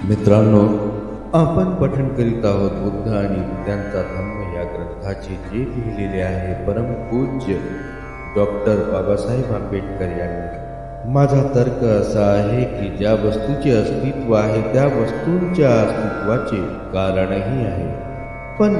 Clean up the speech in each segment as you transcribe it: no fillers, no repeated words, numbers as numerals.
मित्रांनो, आपण पठण करीत आहोत बुद्ध आणि त्यांचा धम्म या ग्रंथाचे जे लिहिलेले आहे परमपूज्य डॉक्टर बाबासाहेब आंबेडकर यांनी. माझा तर्क असा आहे की ज्या वस्तूचे अस्तित्व आहे त्या वस्तूंच्या अस्तित्वाचे कारणही आहे, पण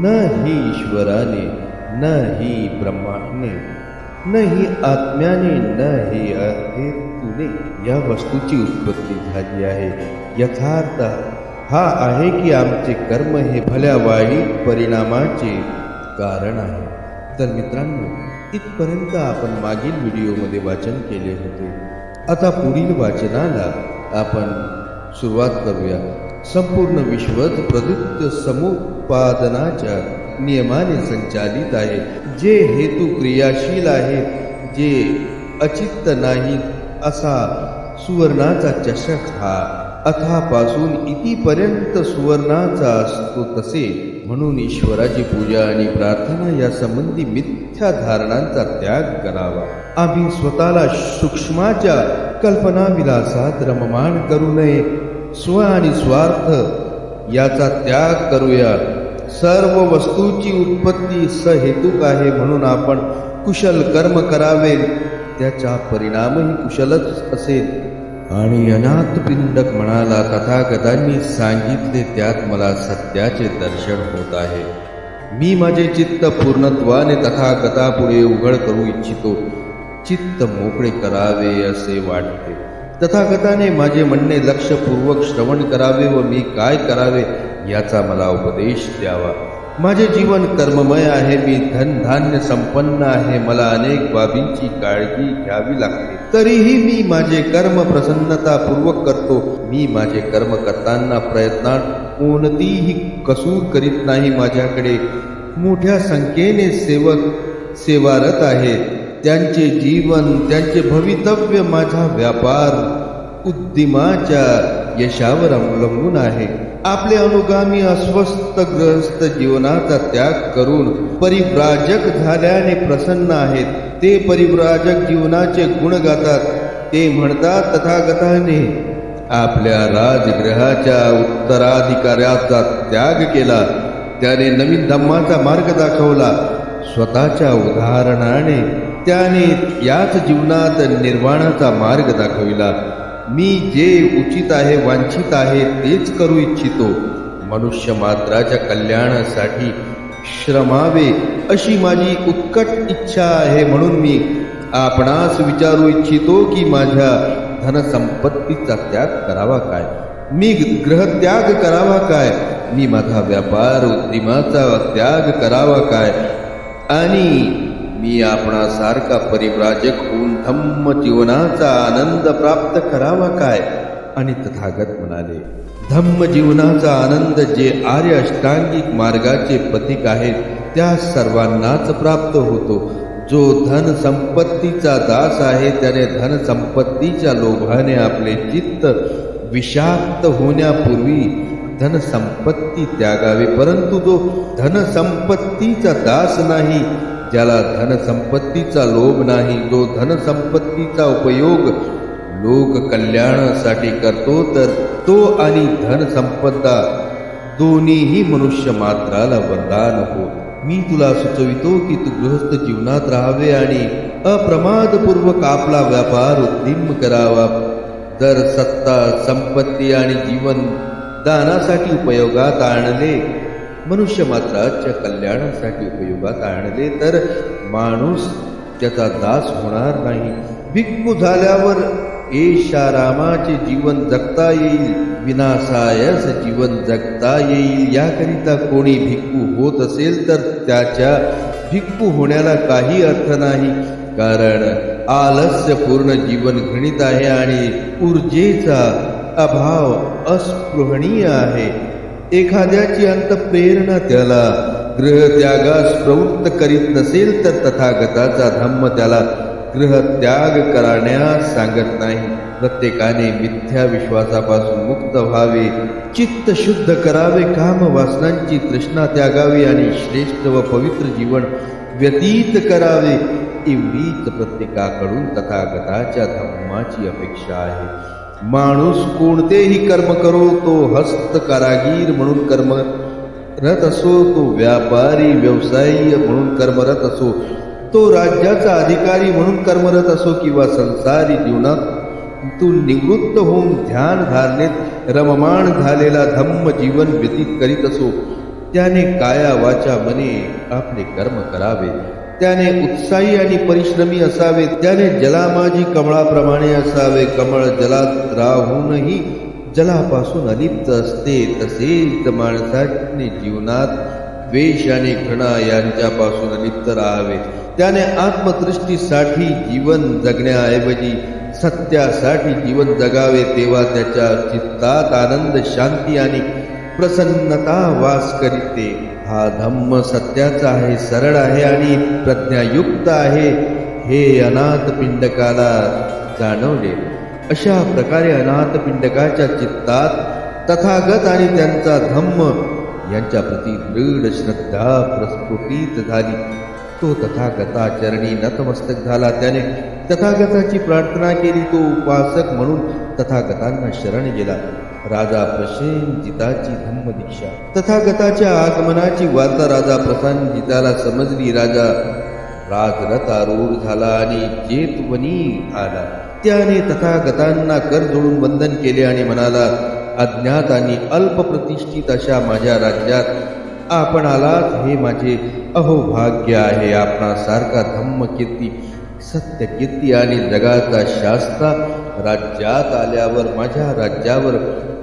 न ही ईश्वराने, न ही ब्रह्माने, न ही आत्म्याने, न ही हेतूने या वस्तूची उत्पत्ती झाली आहे. यथार्थ हा आहे की आमचे कर्म हे भल्या वाईट परिणामाचे कारण आहे. तर मित्रांनो, इथपर्यंत आपण मागील व्हिडिओमध्ये वाचन केले होते. आता पुढील वाचनाला आपण सुरुवात करूया. संपूर्ण विश्वच प्रदूत समुत्पादनाच्या नियमाने संचालित आहे. जे हेतू क्रियाशील आहेत, जे अचित्त नाहीत, असा सुवर्णाचा चषक हा अथापासून इतिपर्यंत सुवर्णाचा असतो तसे. म्हणून ईश्वराची पूजा आणि प्रार्थना या संबंधी मिथ्या धारणांचा त्याग करावा. आम्ही स्वतःला सूक्ष्माच्या कल्पनाविलासात रममाण करू नये. स्व आणि स्वार्थ याचा त्याग करूया. सर्व वस्तूची उत्पत्ती सहेतुक आहे, म्हणून आपण कुशल कर्म करावे, त्याचा परिणामही कुशलच असेल. आणि अनाथ पिंडक म्हणाला, तथागतांनी सांगितले त्यात मला सत्याचे दर्शन होत आहे. मी माझे चित्त पूर्णत्वाने तथागतापुढे उघड करू इच्छितो. चित्त मोकळे करावे असे वाटते. तथागताने माझे म्हणणे लक्षपूर्वक श्रवण करावे व मी काय करावे याचा मला उपदेश द्यावा. माझे जीवन कर्ममय आहे. मी धनधान्य संपन्न आहे. मला अनेक बाबींची काळजी घ्यावी लागते. तरीही मी माझे कर्म प्रसन्नतापूर्वक करतो. मी माझे कर्म करताना प्रयत्नात कोणतीही कसूर करीत नाही. माझ्याकडे मोठ्या संख्येने सेवारत आहेत. त्यांचे जीवन, त्यांचे भवितव्य माझा व्यापार उद्यमाच्या यशावर अवलंबून आहे. आपले अनुगामी अस्वस्थग्रस्त जीवनाचा त्याग करून परिव्राजक झाल्याने प्रसन्न आहेत. ते परिव्राजक जीवनाचे गुण गातात. ते म्हणतात, तथागताने आपल्या राजगृहाच्या उत्तराधिकाऱ्याचा त्याग केला. त्याने नवीन धम्माचा मार्ग दाखवला. स्वतःच्या उदाहरणाने त्याने याच जीवनात निर्वाणाचा मार्ग दाखविला. मी जे उचित आहे, वांछित आहे, तेच करू इच्छितो. मनुष्य मात्राच्या कल्याणासाठी श्रमावे अशी माझी उत्कट इच्छा आहे. म्हणून मी आपणास विचारू इच्छितो की माझ्या धनसंपत्तीचा त्याग करावा काय? मी ग्रहत्याग करावा काय? मी माझा व्यापार उद्यमाचा त्याग करावा काय? आणि मी आपणासारखा परिव्राजक होऊन धम्म जीवनाचा आनंद प्राप्त करावा काय? आणि तथागत म्हणाले, धम्म जीवनाचा आनंद जे आर्य अष्टांगिक मार्गाचे पथिक आहेत त्या सर्वांनाच प्राप्त होतो. जो धन संपत्तीचा दास आहे त्याने धनसंपत्तीच्या लोभाने आपले चित्त विषाक्त होण्यापूर्वी धनसंपत्ती त्यागावे. परंतु जो धनसंपत्तीचा दास नाही, ज्याला धनसंपत्तीचा लोभ नाही, जो धनसंपत्तीचा उपयोग लोक कल्याणासाठी करतो, तर तो आणि धनसंपदा दोन्हीही मनुष्य मात्राला वरदान हो. मी तुला सुचवितो की तू गृहस्थ जीवनात राहावे आणि अप्रमादपूर्वक आपला व्यापार उद्यम करावा. जर सत्ता, संपत्ती आणि जीवन दानासाठी उपयोगात आणले, मनुष्य मात्राच्या कल्याणासाठी उपयोगात आणले, तर माणूस त्याचा दास होणार नाही. भिक्खू झाल्यावर ऐशारामाचे जीवन जगता येईल, विनाशायस जीवन जगता येईल. याकरिता कोणी भिक्खू होत असेल तर त्याच्या भिक्खू होण्याला काही अर्थ नाही. कारण आलस्यपूर्ण जीवन घृणित आहे आणि ऊर्जेचा अभाव अस्पृहणीय आहे. एखाद्याची अंतःप्रेरणा त्याला गृहत्यागास प्रवृत्त करीत नसेल तर तथागताचा धम्म त्याला गृहत्याग करण्यास सांगत नाही. प्रत्येकाने मिथ्या विश्वासापासून मुक्त व्हावे, चित्त शुद्ध करावे, काम वासनांची तृष्णा त्यागावी आणि श्रेष्ठ व पवित्र जीवन व्यतीत करावे. एवढीच प्रत्येकाकडून तथागताच्या धम्माची अपेक्षा आहे. माणूस कोणतेही कर्म करो, तो हस्तकारागीर म्हणून कर्मरत असो, तो व्यापारी व्यवसायी म्हणून कर्मरत असो, तो राज्याचा अधिकारी म्हणून कर्मरत असो किंवा संसारी जीवनात तू निवृत्त होऊन ध्यान धारणेत रममाण झालेला धम्म जीवन व्यतीत करीत असो, त्याने काया वाचा मने आपले कर्म करावे. त्याने उत्साही आणि परिश्रमी असावे. त्याने जलामाजी कमळाप्रमाणे असावे. कमळ जलात राहूनही जलापासून अलिप्त असते, तसेच माणसाने जीवनात द्वेष आणि घृणा यांच्यापासून अलिप्त राहावे. त्याने आत्मदृष्टीसाठी जीवन जगण्याऐवजी सत्यासाठी जीवन जगावे. तेव्हा त्याच्या चित्तात आनंद, शांती आणि प्रसन्नता वास करीते. हा धम्म सत्याचा आहे, सरळ आहे आणि प्रज्ञायुक्त आहे, हे अनाथ पिंडकाला जाणवले. अशा प्रकारे अनाथ पिंडकाच्या चित्तात तथागत आणि त्यांचा धम्म यांच्या प्रती दृढ श्रद्धा प्रस्फुटित झाली. तो तथागताचरणी नतमस्तक झाला. त्याने तथागताची प्रार्थना केली. तो उपासक म्हणून तथागतांना शरण गेला. राजा प्रसेनजिताची धम्मदीक्षा. तथागताच्या आगमनाची वार्ता राजा प्रसेनजिताला समजली. राजा राजरथारूढ झाला आणि जेतवनी आला. त्याने तथागतांना कर जोडून वंदन केले आणि म्हणाला, अज्ञात आणि अल्पप्रतिष्ठित अशा माझ्या राज्यात आपण आलात, हे माझे अहोभाग्य आहे. आपणासारखा धम्मकीर्ती, सत्यकीर्ती आणि जगाचा शास्ता राज्यात आल्यावर माझ्या राज्यावर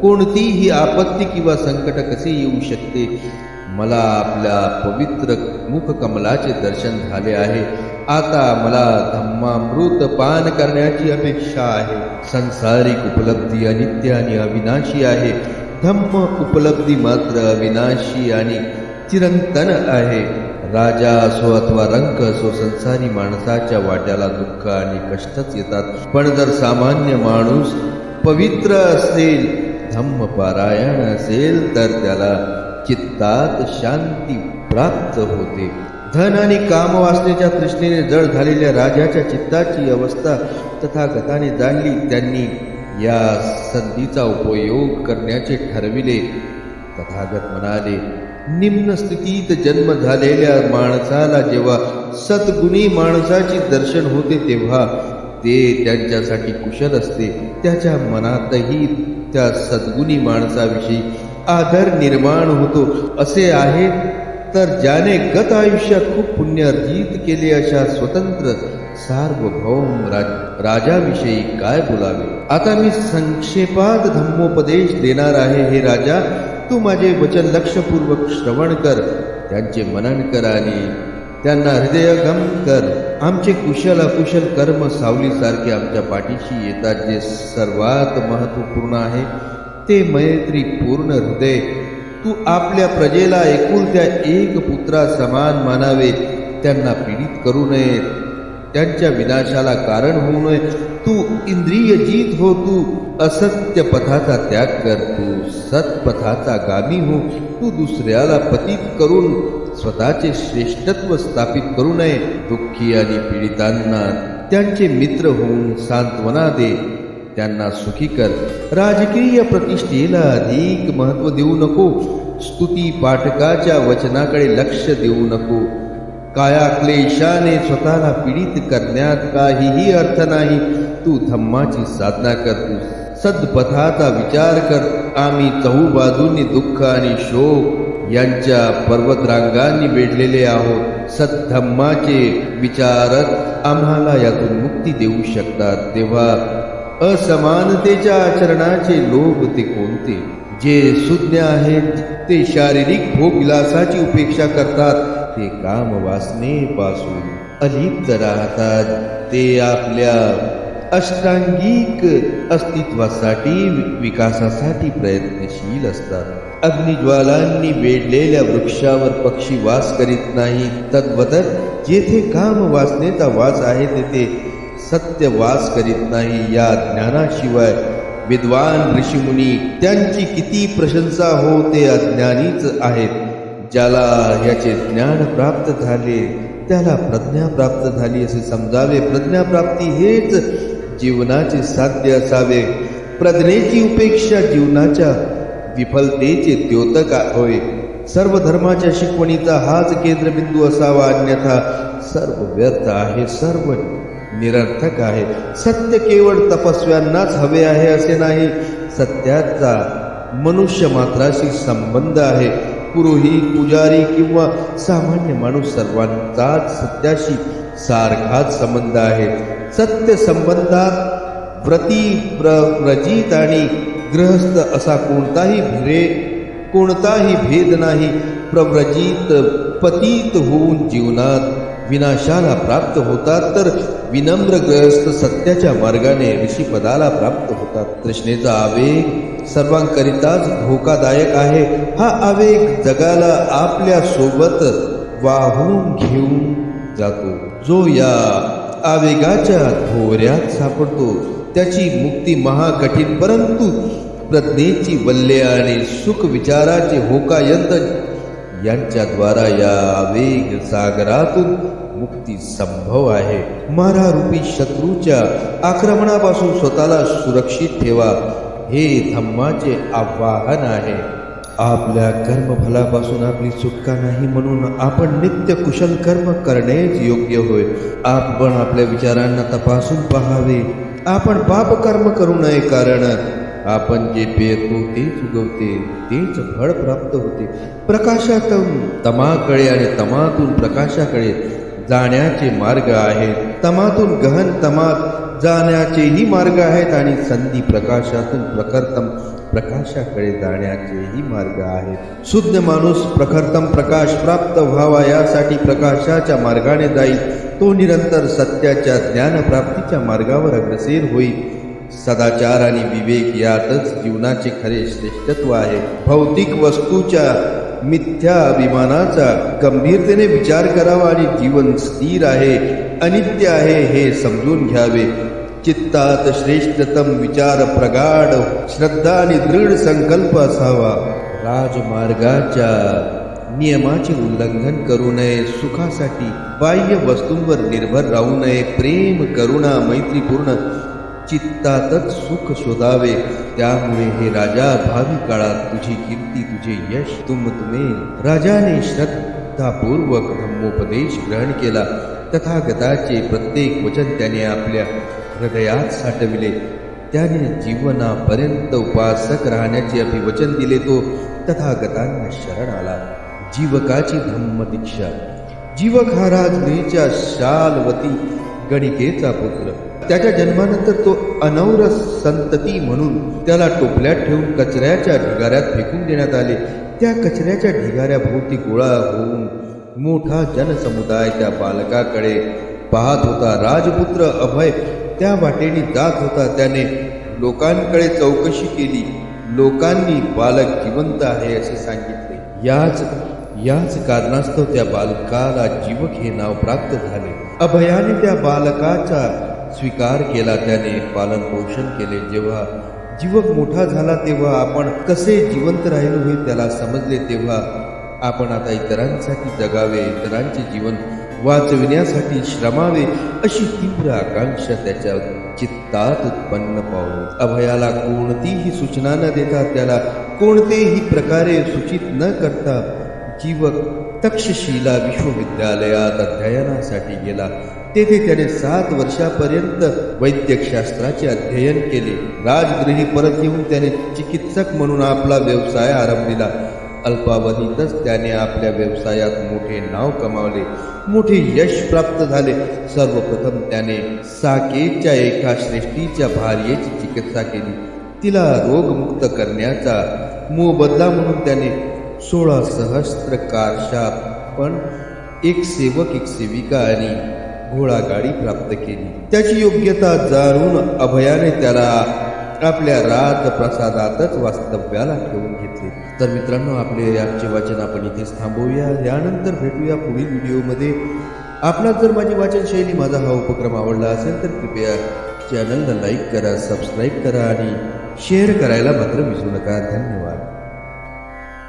कोणतीही आपत्ती किंवा संकट कसे येऊ शकते? मला आपल्या पवित्र मुखकमलाचे दर्शन झाले आहे. आता मला धम्मामृत पान करण्याची अपेक्षा आहे. संसारिक उपलब्धी अनित्य आणि अविनाशी आहे. धम्म उपलब्धी मात्र अविनाशी आणि चिरंतन आहे. राजा असो अथवा रंक असो, संसारी माणसाच्या वाट्याला दुःख आणि कष्टच येतात. पण जर सामान्य माणूस पवित्र असेल, धम्मपारायण असेल, तर त्याला चित्तात शांती प्राप्त होते. धन आणि कामवासनेच्या तृष्णेने जड झालेल्या राजाच्या चित्ताची अवस्था तथागताने जाणली. त्यांनी या संधीचा उपयोग करण्याचे ठरविले. तथागत म्हणाले, निम्न स्थितीत जन्म झालेल्या माणसाला जेव्हा सद्गुणी माणसाची दर्शन होते, तेव्हा ते त्यांच्यासाठी कुशल असते. त्याच्या मनातही त्या सद्गुणी माणसाविषयी आदर निर्माण होतो. असे आहे तर ज्याने गत आयुष्यात खूप पुण्य अर्जित केले, अशा स्वतंत्र सार्वभौम राजाविषयी काय बोलावे? आता मी संक्षेपात धम्मोपदेश देणार आहे. हे राजा, तू माझे वचन लक्षपूर्वक श्रवण कर, त्यांचे मनन कर आणि त्यांना हृदयगम कर. आमचे कुशल अकुशल कर्म सावलीसारखे आमच्या पाठीशी येतात. जे सर्वात महत्वपूर्ण आहे ते मैत्रीपूर्ण हृदय. तू आपल्या प्रजेला एकुलत्या एक पुत्रा समान मानावे. त्यांना पीडित करू नये, त्यांच्या विनाशाला कारण होऊ नये. तू इंद्रिय जीत हो. तू असत्य पथाचा त्याग कर. तू सत्पथाचा गामी हो. तू दुसऱ्याला पतित करून स्वतःचे श्रेष्ठत्व स्थापित करू नये. दुःखी आणि पीडितांना त्यांचे मित्र होऊन सांत्वना दे, त्यांना सुखी कर. राजकीय प्रतिष्ठेला अधिक महत्व देऊ नको. स्तुती पाठकाच्या वचनाकडे लक्ष देऊ नको. कायाक्लेशाने स्वतःला पीडित करण्यात काहीही अर्थ नाही. तू धम्माची साधना कर. तू सद्पथाचा विचार कर. आम्ही चहूबाजूंनी दुःख आणि शोक यांच्या पर्वतरांगांनी वेढलेले आहोत. सद्धम्माचे विचारच आम्हाला यातून मुक्ती देऊ शकतात. तेव्हा असमानतेच्या आचरणाचे लोभ ते कोणते? जे सुज्ञ आहेत ते शारीरिक भोगविलासाची उपेक्षा करतात. ते कामवासनेपासून अलिप्त राहतात. ते आपल्या अष्टांगिक अस्तित्वासाठी, विकासासाठी प्रयत्नशील असतात. अग्निज्वालांनी वेढलेल्या वृक्षावर पक्षी वास करीत नाही. तद्वतच जेथे कामवासनेचा वास आहे तेथे सत्य वास करीत नाही. या ज्ञानाशिवाय विद्वान ऋषीमुनी त्यांची किती प्रशंसा हो, ते अज्ञानीच आहेत. ज्याला याचे ज्ञान प्राप्त झाले त्याला प्रज्ञा प्राप्त झाली असे समजावे. प्रज्ञाप्राप्ती हेच जीवनाचे साध्य असावे. प्रज्ञेची उपेक्षा जीवनाच्या विफलतेचे द्योतक होय. सर्व धर्माच्या शिकवणीचा हाच केंद्रबिंदू असावा, अन्यथा सर्व व्यर्थ आहे, सर्व निरर्थक आहे. सत्य केवळ तपस्व्यांनाच हवे आहे असे नाही. सत्याचा मनुष्य मात्राशी संबंध आहे. पुरोहित, पुजारी किंवा सामान्य माणूस सर्वांचाच सत्याशी सारखाच संबंध आहे. सत्य संबंधात व्रजित आणि गृहस्थ असा कोणताही भेद नाही. प्रव्रजित पतित होऊन जीवनात विनाशाला प्राप्त होतात, तर विनम्र गृहस्थ सत्याच्या मार्गाने ऋषीपदाला प्राप्त होतात. तृष्णेचा आवेग सर्वांकरिताच धोकादायक आहे. हा आवेग जगाला आपल्या सोबत वाहून घेऊन जातो. जो या आवेगाच्या भोवऱ्यात सापडतो त्याची मुक्ती महाकठीण, परंतु प्रज्ञेची वल्ले आणि सुख विचाराचे होकायंत्र यांच्याद्वारा या आवेग सागरातून मुक्ती संभव आहे. मारा रूपी शत्रूच्या आक्रमणापासून स्वतःला सुरक्षित ठेवा, हे धम्माचे आवाहन आहे. आपल्या कर्मफलापासून आपली सुटका नाही, म्हणून आपण नित्य कुशल कर्म करणेच योग्य होय. आपण आपल्या विचारांना तपासून पहावे. आपण पाप कर्म करू नये, कारण आपण जे पेरतो तेच उगवते, तेच फळ प्राप्त होते. प्रकाशातून तमाकडे आणि तमातून प्रकाशाकडे जाण्याचे मार्ग आहेत. तमातून गहन तमात जाण्याचेही मार्ग आहेत आणि संधी प्रकाशातून प्रखरतम प्रकाशाकडे जाण्याचेही मार्ग आहेत. शुद्ध माणूस प्रखरतम प्रकाश प्राप्त व्हावा यासाठी प्रकाशाच्या मार्गाने जाईल. तो निरंतर सत्याच्या ज्ञानप्राप्तीच्या मार्गावर अग्रसर होईल. सदाचार आणि विवेक यातच जीवनाचे खरे श्रेष्ठत्व आहे. भौतिक वस्तूच्या मिथ्या अभिमानाचा गंभीरतेने विचार करावा आणि जीवन स्थिर आहे, अनित्य आहे हे समजून घ्यावे. चित्तात श्रेष्ठतम विचार, प्रगाढ श्रद्धा आणि दृढ संकल्प असावा. राजमार्गाच्या नियमाचे उल्लंघन करू नये. सुखासाठी बाह्य वस्तूंवर निर्भर राहू नये. प्रेम, करुणा, मैत्रीपूर्ण चित्तातच सुख शोधावे. त्यामुळे हे राजा, भावी काळात तुझी कीर्ती, तुझे यश तुमतुमे. राजाने श्रद्धापूर्वक धम्मोपदेश ग्रहण केला. तथागताचे प्रत्येक वचन त्याने आपल्या हृदयात साठविले. त्याने जीवनापर्यंत उपासक राहण्याचे अभिवचन दिले. तो तथागतांना शरण आला. जीवकाची धम्मदीक्षा. जीवक हा राजगृहीच्या शालवती गणिकेचा पुत्र. त्याच्या जन्मानंतर तो अनौरस संतती म्हणून त्याला टोपल्यात ठेवून कचऱ्याच्या ढिगाऱ्यात फेकून देण्यात आले. त्या कचऱ्याच्या ढिगाऱ्याभोवती गोळा होऊन मोठा जनसमुदाय त्या बालकाकडे पाहत होता. राजपुत्र अभय त्या वाटेने जात होता. त्याने लोकांकडे चौकशी केली. लोकांनी बालक जिवंत आहे असे सांगितले. याच कारणास्तव त्या बालकाला जीवक हे नाव प्राप्त झाले. अभयाने त्या बालकाचा स्वीकार केला. त्याने पालन पोषण केले. जेव्हा जीवक मोठा झाला तेव्हा आपण कसे जिवंत राहिलो हे त्याला समजले. तेव्हा आपण आता इतरांसाठी जगावे, इतरांचे जीवन वाचविण्यासाठी श्रमावे अशी तीव्र आकांक्षा त्याच्या चित्तात उत्पन्न पावली. अभयाला कोणतीही सूचना न देता, त्याला कोणतेही प्रकारे सूचित न करता जीवक तक्षशिला विश्वविद्यालयात अध्ययनासाठी गेला. तेथे त्याने 7 वर्षापर्यंत वैद्यकशास्त्राचे अध्ययन केले. राजगृही परत येऊन त्याने चिकित्सक म्हणून आपला व्यवसाय आरंभिला. अल्पावधीतच त्याने आपल्या व्यवसायात मोठे नाव कमावले, मोठे यश प्राप्त झाले. सर्वप्रथम त्याने साकेतच्या एका श्रेष्ठीच्या भार्येची चिकित्सा केली. तिला रोगमुक्त करण्याचा मोबदला म्हणून त्याने 16 सहस्त्र कारशापण, एक सेवक, एक सेविका आणि घोडागाडी प्राप्त केली. त्याची योग्यता जाणून अभयाने त्याला आपल्या राजप्रसादातच वास्तव्याला ठेवून घेतले. तर मित्रांनो, आपले आजचे वाचन आपण इथेच थांबवूया. यानंतर भेटूया पुढील व्हिडिओमध्ये. आपणास जर माझी वाचनशैली, माझा हा उपक्रम आवडला असेल तर कृपया चॅनलला लाईक करा, सबस्क्राईब करा आणि शेअर करायला मात्र विसरू नका. धन्यवाद.